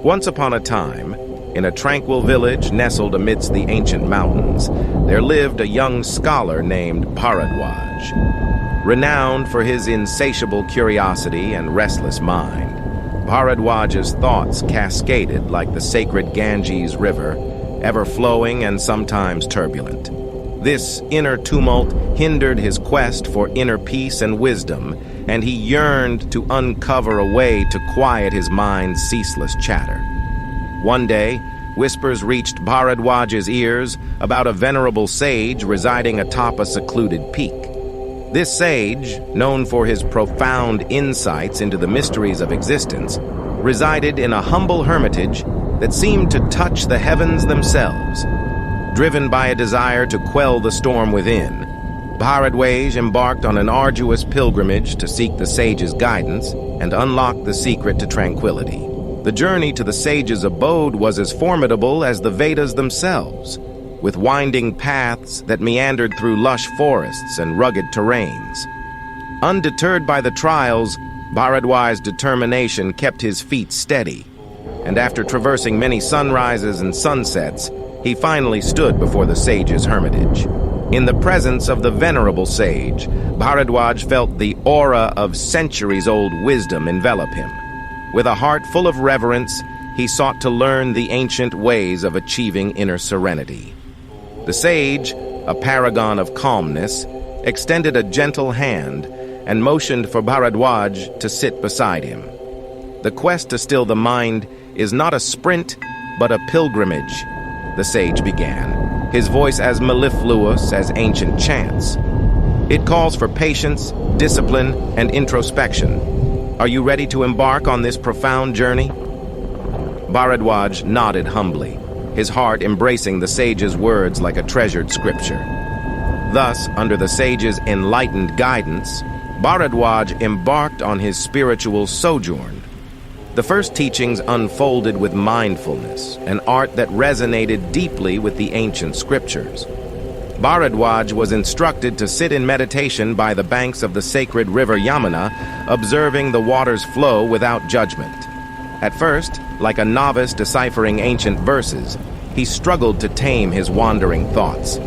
Once upon a time, in a tranquil village nestled amidst the ancient mountains, there lived a young scholar named Bharadwaj. Renowned for his insatiable curiosity and restless mind, Bharadwaj's thoughts cascaded like the sacred Ganges River, ever flowing and sometimes turbulent. This inner tumult hindered his quest for inner peace and wisdom, and he yearned to uncover a way to quiet his mind's ceaseless chatter. One day, whispers reached Bharadwaj's ears about a venerable sage residing atop a secluded peak. This sage, known for his profound insights into the mysteries of existence, resided in a humble hermitage that seemed to touch the heavens themselves. Driven by a desire to quell the storm within, Bharadwaj embarked on an arduous pilgrimage to seek the sage's guidance and unlock the secret to tranquility. The journey to the sage's abode was as formidable as the Vedas themselves, with winding paths that meandered through lush forests and rugged terrains. Undeterred by the trials, Bharadwaj's determination kept his feet steady, and after traversing many sunrises and sunsets, he finally stood before the sage's hermitage. In the presence of the venerable sage, Bharadwaj felt the aura of centuries-old wisdom envelop him. With a heart full of reverence, he sought to learn the ancient ways of achieving inner serenity. The sage, a paragon of calmness, extended a gentle hand and motioned for Bharadwaj to sit beside him. The quest to still the mind is not a sprint, but a pilgrimage, the sage began, his voice as mellifluous as ancient chants. It calls for patience, discipline, and introspection. Are you ready to embark on this profound journey? Bharadwaj nodded humbly, his heart embracing the sage's words like a treasured scripture. Thus, under the sage's enlightened guidance, Bharadwaj embarked on his spiritual sojourn. The first teachings unfolded with mindfulness, an art that resonated deeply with the ancient scriptures. Bharadwaj was instructed to sit in meditation by the banks of the sacred river Yamuna, observing the water's flow without judgment. At first, like a novice deciphering ancient verses, he struggled to tame his wandering thoughts.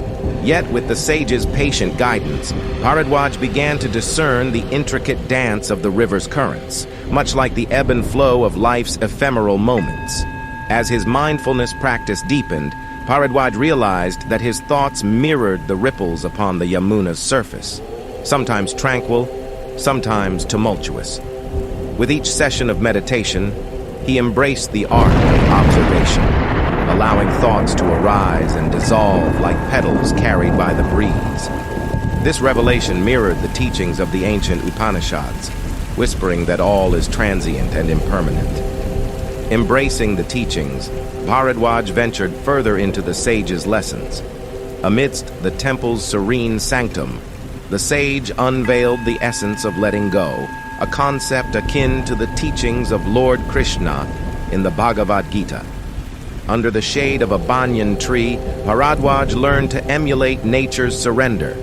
Yet, with the sage's patient guidance, Bharadwaj began to discern the intricate dance of the river's currents, much like the ebb and flow of life's ephemeral moments. As his mindfulness practice deepened, Bharadwaj realized that his thoughts mirrored the ripples upon the Yamuna's surface, sometimes tranquil, sometimes tumultuous. With each session of meditation, he embraced the art of observation, allowing thoughts to arise and dissolve like petals carried by the breeze. This revelation mirrored the teachings of the ancient Upanishads, whispering that all is transient and impermanent. Embracing the teachings, Bharadwaj ventured further into the sage's lessons. Amidst the temple's serene sanctum, the sage unveiled the essence of letting go, a concept akin to the teachings of Lord Krishna in the Bhagavad Gita. Under the shade of a banyan tree, Bharadwaj learned to emulate nature's surrender.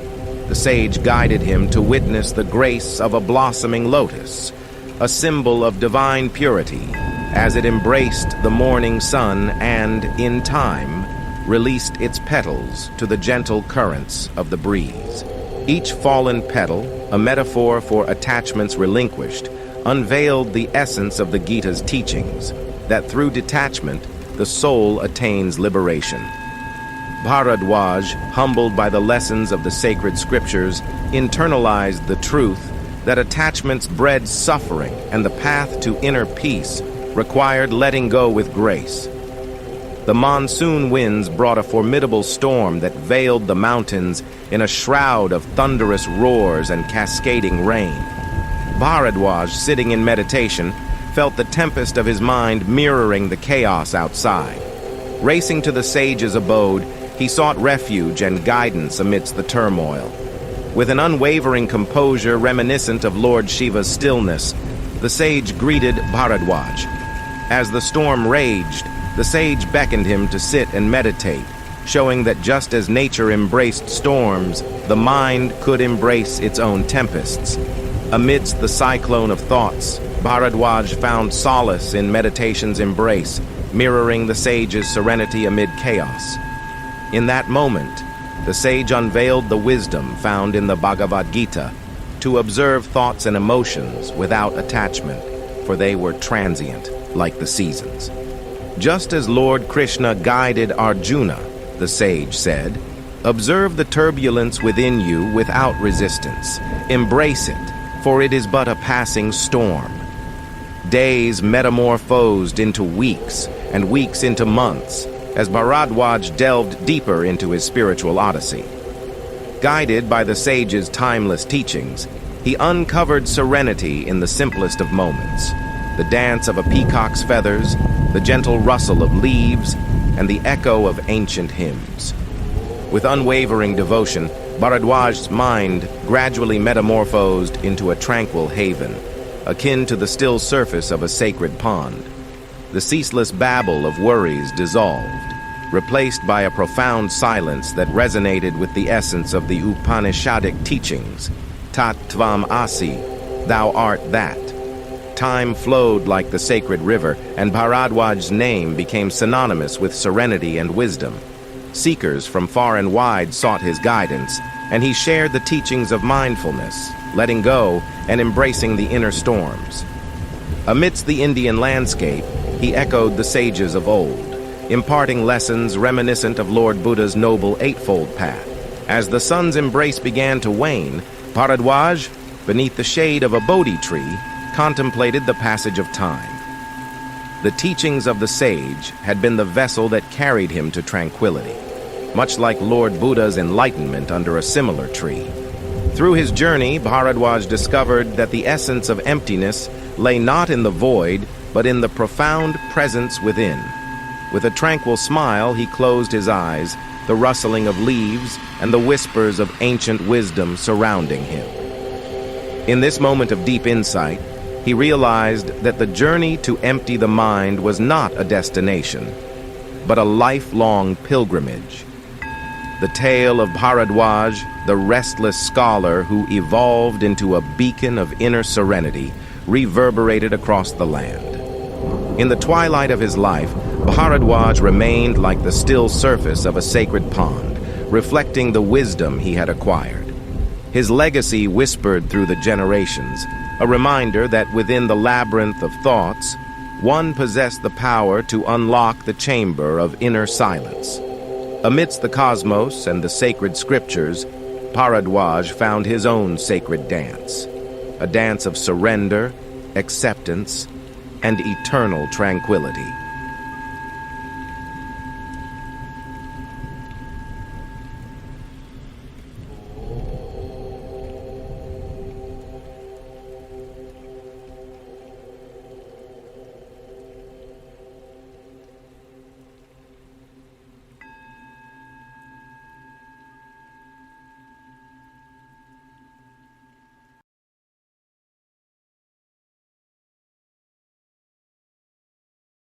The sage guided him to witness the grace of a blossoming lotus, a symbol of divine purity, as it embraced the morning sun and, in time, released its petals to the gentle currents of the breeze. Each fallen petal, a metaphor for attachments relinquished, unveiled the essence of the Gita's teachings, that through detachment, the soul attains liberation. Bharadwaj, humbled by the lessons of the sacred scriptures, internalized the truth that attachments bred suffering and the path to inner peace required letting go with grace. The monsoon winds brought a formidable storm that veiled the mountains in a shroud of thunderous roars and cascading rain. Bharadwaj, sitting in meditation, felt the tempest of his mind mirroring the chaos outside. Racing to the sage's abode, he sought refuge and guidance amidst the turmoil. With an unwavering composure reminiscent of Lord Shiva's stillness, the sage greeted Bharadwaj. As the storm raged, the sage beckoned him to sit and meditate, showing that just as nature embraced storms, the mind could embrace its own tempests. Amidst the cyclone of thoughts, Bharadwaj found solace in meditation's embrace, mirroring the sage's serenity amid chaos. In that moment, the sage unveiled the wisdom found in the Bhagavad Gita to observe thoughts and emotions without attachment, for they were transient, like the seasons. Just as Lord Krishna guided Arjuna, the sage said, "Observe the turbulence within you without resistance. Embrace it, for it is but a passing storm." Days metamorphosed into weeks, and weeks into months, as Bharadwaj delved deeper into his spiritual odyssey. Guided by the sage's timeless teachings, he uncovered serenity in the simplest of moments, the dance of a peacock's feathers, the gentle rustle of leaves, and the echo of ancient hymns. With unwavering devotion, Bharadwaj's mind gradually metamorphosed into a tranquil haven, akin to the still surface of a sacred pond. The ceaseless babble of worries dissolved, replaced by a profound silence that resonated with the essence of the Upanishadic teachings. Tat Tvam Asi, thou art that. Time flowed like the sacred river, and Bharadwaj's name became synonymous with serenity and wisdom. Seekers from far and wide sought his guidance, and he shared the teachings of mindfulness, letting go and embracing the inner storms. Amidst the Indian landscape, he echoed the sages of old, imparting lessons reminiscent of Lord Buddha's Noble Eightfold Path. As the sun's embrace began to wane, Bharadwaj, beneath the shade of a Bodhi tree, contemplated the passage of time. The teachings of the sage had been the vessel that carried him to tranquility, much like Lord Buddha's enlightenment under a similar tree. Through his journey, Bharadwaj discovered that the essence of emptiness lay not in the void, but in the profound presence within. With a tranquil smile, he closed his eyes, the rustling of leaves and the whispers of ancient wisdom surrounding him. In this moment of deep insight, he realized that the journey to empty the mind was not a destination, but a lifelong pilgrimage. The tale of Bharadwaj, the restless scholar who evolved into a beacon of inner serenity, reverberated across the land. In the twilight of his life, Bharadwaj remained like the still surface of a sacred pond, reflecting the wisdom he had acquired. His legacy whispered through the generations, a reminder that within the labyrinth of thoughts, one possessed the power to unlock the chamber of inner silence. Amidst the cosmos and the sacred scriptures, Bharadwaj found his own sacred dance, a dance of surrender, acceptance, and eternal tranquility.